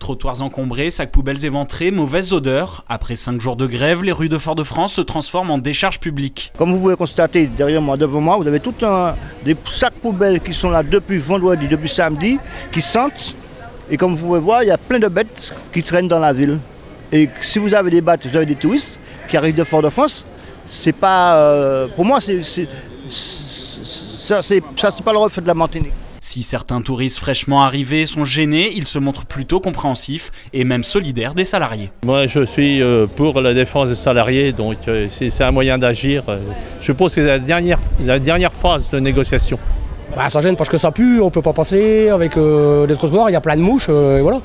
Trottoirs encombrés, sacs poubelles éventrés, mauvaises odeurs. Après 5 jours de grève, les rues de Fort-de-France se transforment en décharge publique. Comme vous pouvez constater derrière moi, devant moi, vous avez tout des sacs poubelles qui sont là depuis vendredi, depuis samedi, qui sentent. Et comme vous pouvez voir, il y a plein de bêtes qui traînent dans la ville. Et si vous avez des bêtes, vous avez des touristes qui arrivent de Fort-de-France, c'est pas, pour moi, c'est pas le reflet de la Martinique. Si certains touristes fraîchement arrivés sont gênés, ils se montrent plutôt compréhensifs et même solidaires des salariés. Moi je suis pour la défense des salariés, donc c'est un moyen d'agir. Je pense que c'est la dernière phase de négociation. Bah, ça gêne parce que ça pue, on ne peut pas passer avec des trottoirs, il y a plein de mouches, et voilà.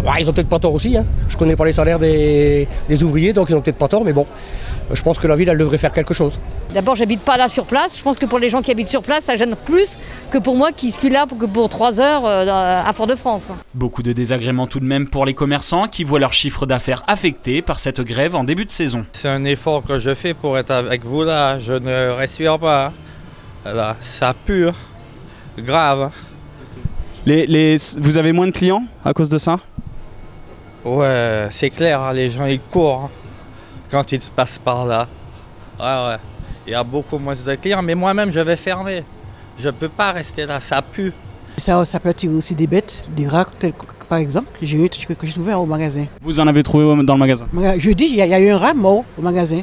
Bah, ils ont peut-être pas tort aussi, hein. Je ne connais pas les salaires des ouvriers, donc ils ont peut-être pas tort, mais bon, je pense que la ville, elle devrait faire quelque chose. D'abord, j'habite pas là sur place, je pense que pour les gens qui habitent sur place, ça gêne plus que pour moi qui suis là pour 3 heures à Fort-de-France. Beaucoup de désagréments tout de même pour les commerçants qui voient leur chiffre d'affaires affecté par cette grève en début de saison. C'est un effort que je fais pour être avec vous là, je ne respire pas, là, ça pue. Grave. Vous avez moins de clients à cause de ça? Ouais, c'est clair, hein, les gens ils courent quand ils passent par là. Ouais. Il y a beaucoup moins de clients, mais moi-même je vais fermer. Je ne peux pas rester là, ça pue. Ça peut attirer aussi des bêtes, des rats, par exemple, que j'ai trouvé au magasin. Vous en avez trouvé dans le magasin? Jeudi, il y a eu un rat mort au magasin.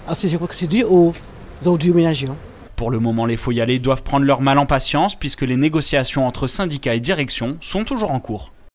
Alors, je crois que c'est dû aux ordures ménagères. Pour le moment, les faut y aller doivent prendre leur mal en patience puisque les négociations entre syndicats et direction sont toujours en cours.